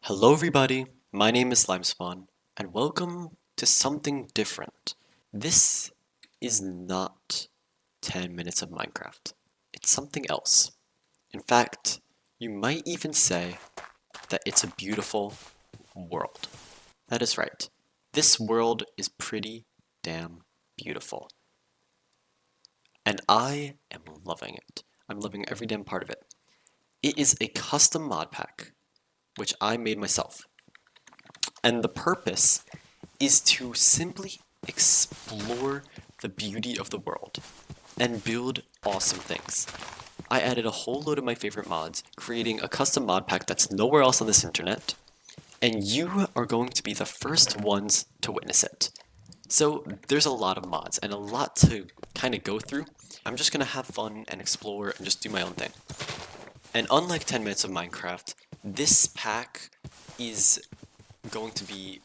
Hello everybody, my name is Slimespawn, and welcome to something different. This is not 10 minutes of Minecraft. It's something else. In fact, you might even say that it's a beautiful world. That is right. This world is pretty damn beautiful. And I am loving it. I'm loving every damn part of it. It is a custom mod pack, which I made myself. And the purpose is to simply explore the beauty of the world and build awesome things. I added a whole load of my favorite mods, creating a custom mod pack that's nowhere else on this internet, and you are going to be the first ones to witness it. So there's a lot of mods and a lot to kind of go through. I'm just going to have fun and explore and just do my own thing. And unlike 10 minutes of Minecraft, this pack is going to be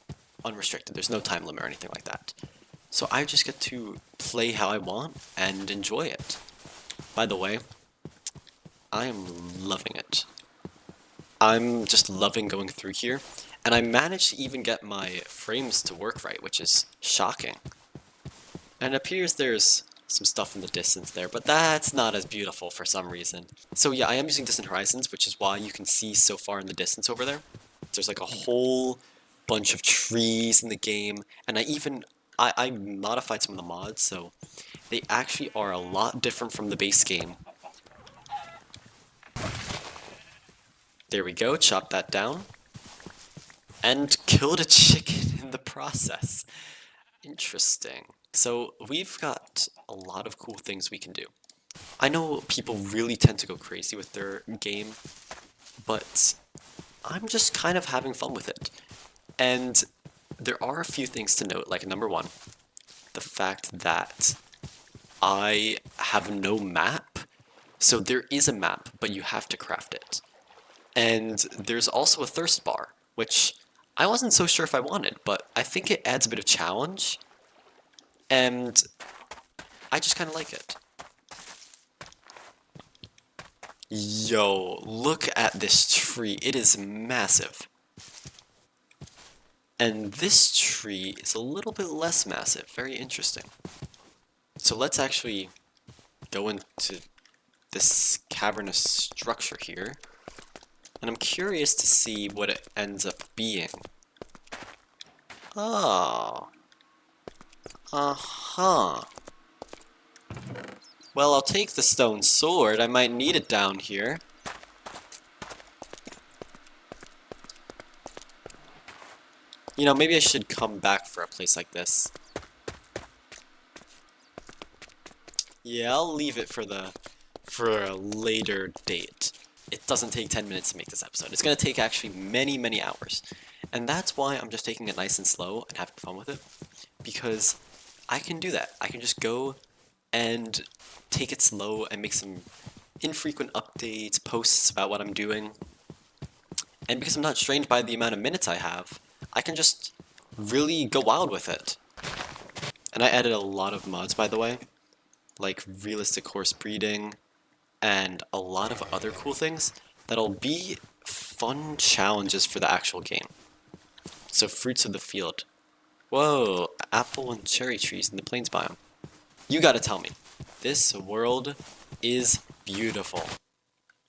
unrestricted. There's no time limit or anything like that. So I just get to play how I want and enjoy it. By the way, I am loving it. I'm just loving going through here, and I managed to even get my frames to work right, which is shocking. And it appears there's some stuff in the distance there, but that's not as beautiful for some reason. So yeah, I am using distant horizons, which is why you can see so far in the distance over there. There's like a whole bunch of trees in the game, and I modified some of the mods, so they actually are a lot different from the base game. There we go, chop that down. And killed a chicken in the process. Interesting. So we've got a lot of cool things we can do. I know people really tend to go crazy with their game, but I'm just kind of having fun with it. And there are a few things to note, like number one, the fact that I have no map. So there is a map, but you have to craft it. And there's also a thirst bar, which I wasn't so sure if I wanted, but I think it adds a bit of challenge. And I just kind of like it. Yo, look at this tree. It is massive. And this tree is a little bit less massive. Very interesting. So let's actually go into this cavernous structure here. And I'm curious to see what it ends up being. Oh. Uh-huh. Well, I'll take the stone sword. I might need it down here. You know, maybe I should come back for a place like this. Yeah, I'll leave it for a later date. It doesn't take 10 minutes to make this episode. It's going to take actually many, many hours. And that's why I'm just taking it nice and slow and having fun with it. Because I can do that. I can just go and take it slow and make some infrequent updates, posts about what I'm doing. And because I'm not strained by the amount of minutes I have, I can just really go wild with it. And I added a lot of mods, by the way, like realistic horse breeding and a lot of other cool things that'll be fun challenges for the actual game. So fruits of the field. Whoa, apple and cherry trees in the plains biome. You gotta tell me, this world is beautiful.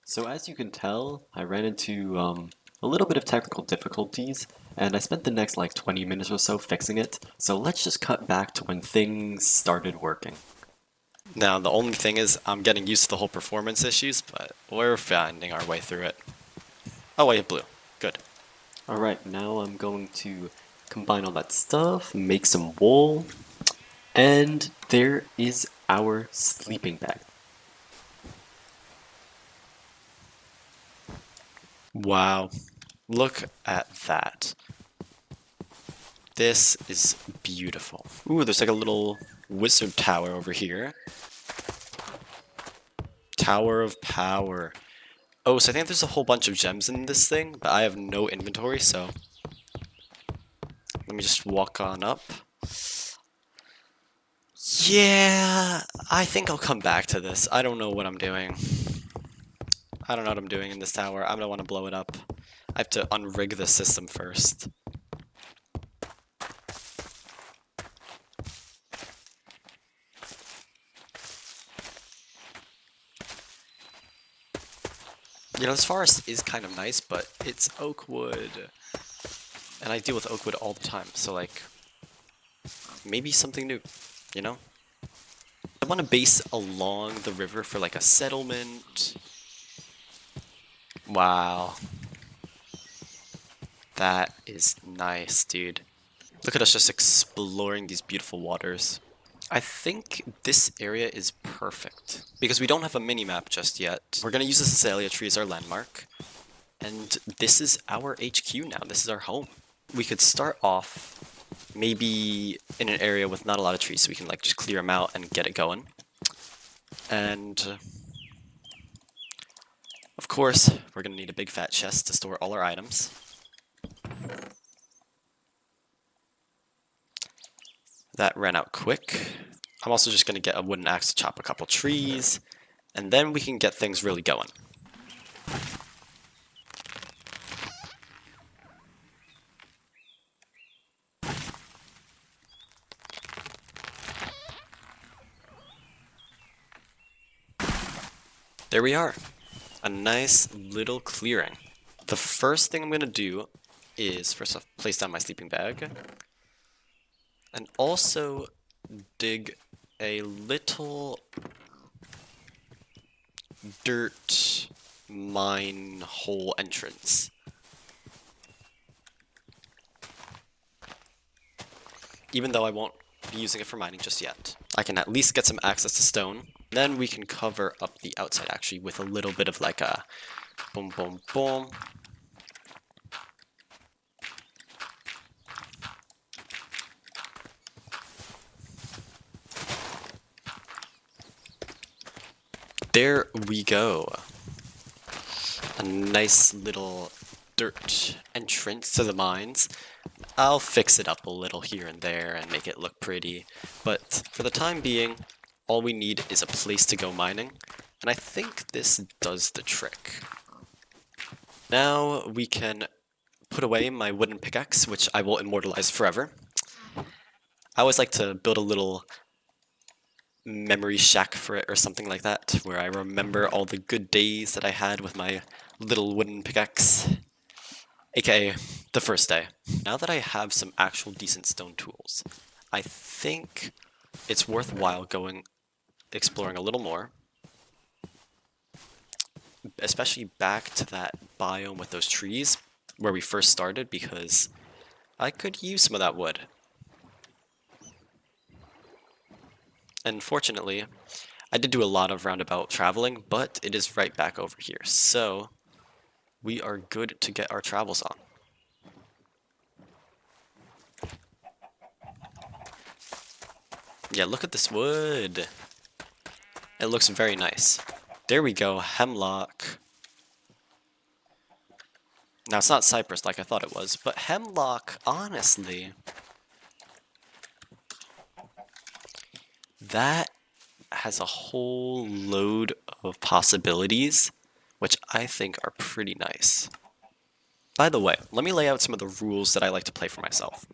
So as you can tell, I ran into a little bit of technical difficulties, and I spent the next like 20 minutes or so fixing it, so let's just cut back to when things started working. Now, the only thing is, I'm getting used to the whole performance issues, but we're finding our way through it. Oh, wait, blue. Good. Alright, now I'm going to combine all that stuff, make some wool, and there is our sleeping bag. Wow, look at that. This is beautiful. Ooh, there's like a little wizard tower over here. Tower of Power. Oh, so I think there's a whole bunch of gems in this thing, but I have no inventory, so let me just walk on up. Yeah, I think I'll come back to this. I don't know what I'm doing. I don't know what I'm doing in this tower. I don't want to blow it up. I have to unrig the system first. You know, this forest is kind of nice, but it's oak wood. And I deal with oak wood all the time, so like, maybe something new, you know? I want to base along the river for like a settlement. Wow. That is nice, dude. Look at us just exploring these beautiful waters. I think this area is perfect because we don't have a mini-map just yet. We're going to use this azalea tree as our landmark. And this is our HQ now. This is our home. We could start off maybe in an area with not a lot of trees so we can like just clear them out and get it going. And of course, we're going to need a big fat chest to store all our items. That ran out quick. I'm also just going to get a wooden axe to chop a couple trees, and then we can get things really going. There we are. A nice little clearing. The first thing I'm going to do is first off place down my sleeping bag, and also dig a little dirt mine hole entrance. Even though I won't be using it for mining just yet. I can at least get some access to stone. Then we can cover up the outside actually with a little bit of like a boom boom boom. There we go. A nice little dirt entrance to the mines. I'll fix it up a little here and there and make it look pretty, but for the time being, all we need is a place to go mining, and I think this does the trick. Now we can put away my wooden pickaxe, which I will immortalize forever. I always like to build a little memory shack for it or something like that, where I remember all the good days that I had with my little wooden pickaxe, aka the first day. Now that I have some actual decent stone tools, I think it's worthwhile going exploring a little more, especially back to that biome with those trees where we first started, because I could use some of that wood. And fortunately, I did do a lot of roundabout traveling, but it is right back over here, so we are good to get our travels on. Yeah, look at this wood. It looks very nice. There we go, hemlock. Now, it's not cypress like I thought it was, but hemlock, honestly, that has a whole load of possibilities, which I think are pretty nice. By the way, let me lay out some of the rules that I like to play for myself.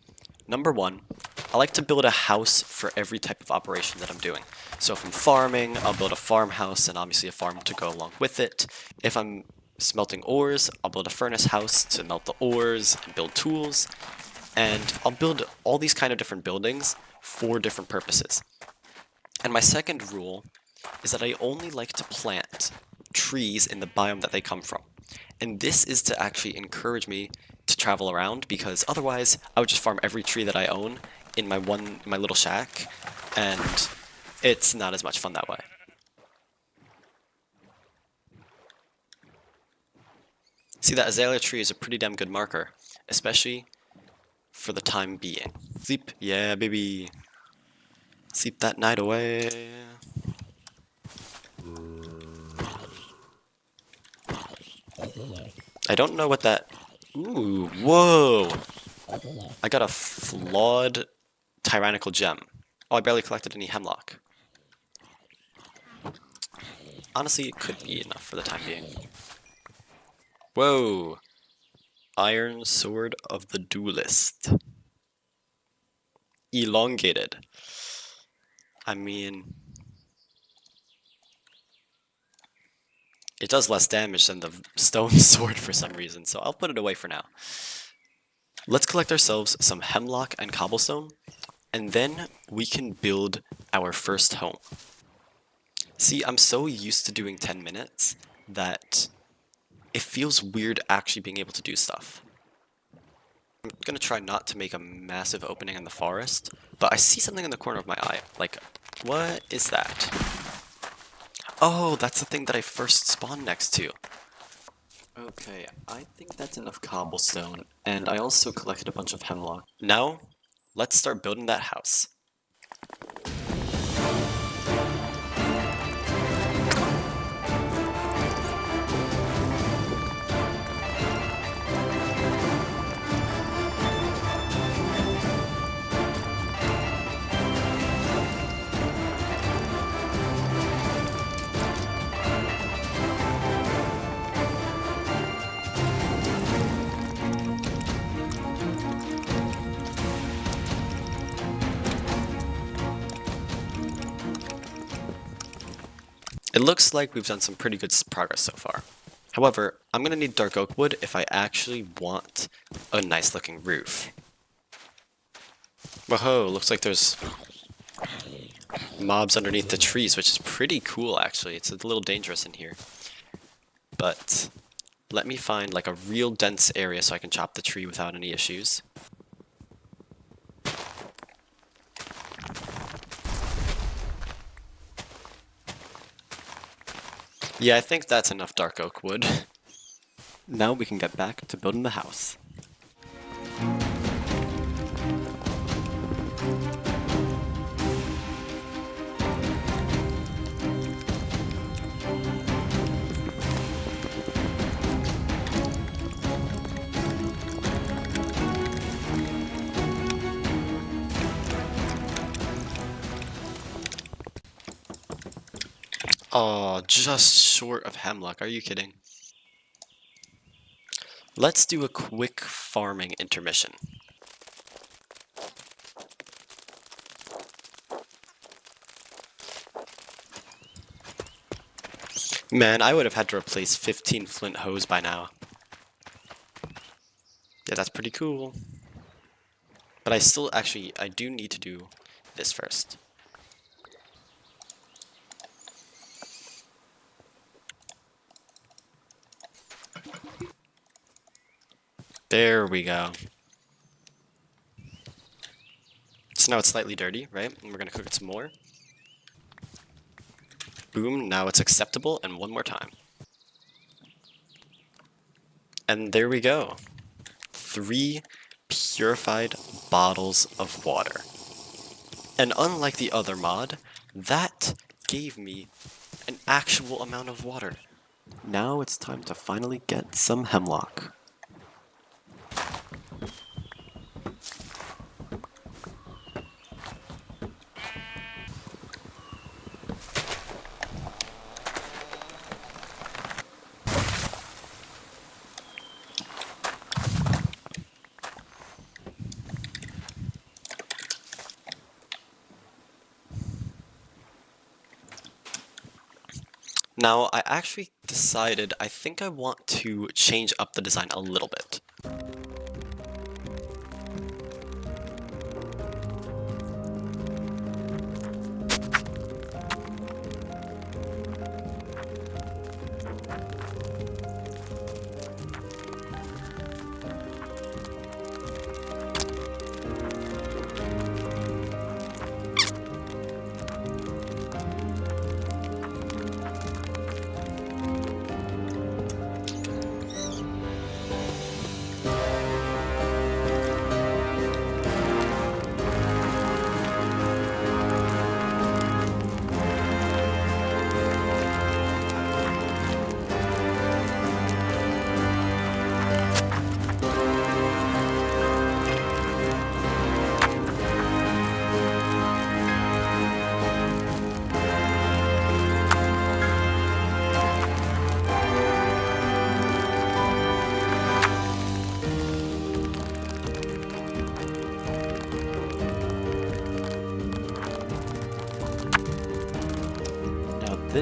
Number one, I like to build a house for every type of operation that I'm doing. So if I'm farming, I'll build a farmhouse and obviously a farm to go along with it. If I'm smelting ores, I'll build a furnace house to melt the ores and build tools. And I'll build all these kind of different buildings for different purposes. And my second rule is that I only like to plant trees in the biome that they come from. And this is to actually encourage me to travel around, because otherwise I would just farm every tree that I own in my little shack, and it's not as much fun that way. See, that azalea tree is a pretty damn good marker, especially for the time being. Sleep, yeah baby. Sleep that night away. I don't know what that... Ooh, whoa! I got a flawed tyrannical gem. Oh, I barely collected any hemlock. Honestly, it could be enough for the time being. Whoa! Iron Sword of the Duelist. Elongated. I mean, it does less damage than the stone sword for some reason, so I'll put it away for now. Let's collect ourselves some hemlock and cobblestone, and then we can build our first home. See, I'm so used to doing 10 minutes that it feels weird actually being able to do stuff. I'm gonna try not to make a massive opening in the forest, but I see something in the corner of my eye. Like, what is that? Oh, that's the thing that I first spawned next to. Okay, I think that's enough cobblestone, and I also collected a bunch of hemlock. Now, let's start building that house. It looks like we've done some pretty good progress so far. However, I'm going to need dark oak wood if I actually want a nice looking roof. Whoa, looks like there's mobs underneath the trees, which is pretty cool actually. It's a little dangerous in here. But let me find like a real dense area so I can chop the tree without any issues. Yeah, I think that's enough dark oak wood. Now we can get back to building the house. Oh, just short of hemlock. Are you kidding? Let's do a quick farming intermission. Man, I would have had to replace 15 flint hose by now. Yeah, that's pretty cool. But I do need to do this first. There we go. So now it's slightly dirty, right? And we're gonna cook it some more. Boom, now it's acceptable, and one more time. And there we go. 3 purified bottles of water. And unlike the other mod, that gave me an actual amount of water. Now it's time to finally get some hemlock. Now, I actually decided I think I want to change up the design a little bit.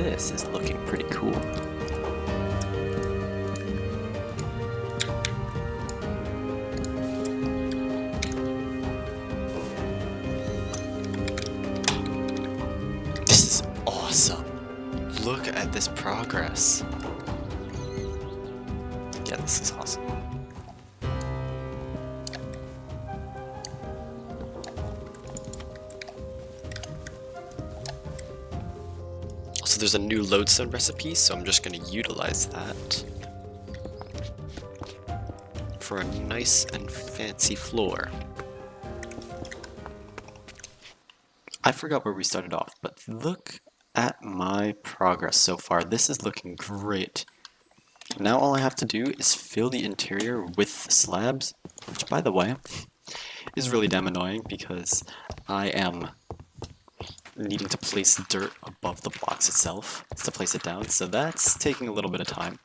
this is looking pretty cool. This is awesome. Look at this progress. Yeah, this is awesome. Also, there's a new lodestone recipe, so I'm just going to utilize that for a nice and fancy floor. I forgot where we started off, but look at my progress so far. This is looking great. Now all I have to do is fill the interior with slabs, which, by the way, is really damn annoying because I am needing to place dirt above the blocks itself to place it down, so that's taking a little bit of time.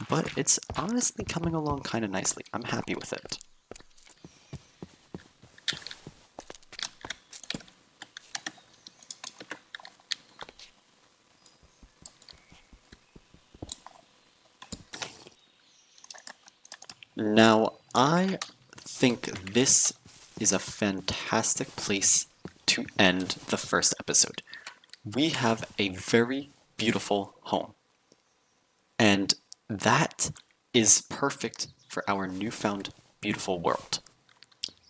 But it's honestly coming along kind of nicely. I'm happy with it. Now, I think this is a fantastic place to end the first episode. We have a very beautiful home, and that is perfect for our newfound beautiful world.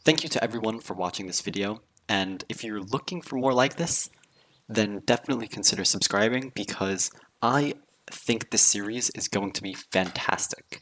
Thank you to everyone for watching this video, and if you're looking for more like this, then definitely consider subscribing because I think this series is going to be fantastic.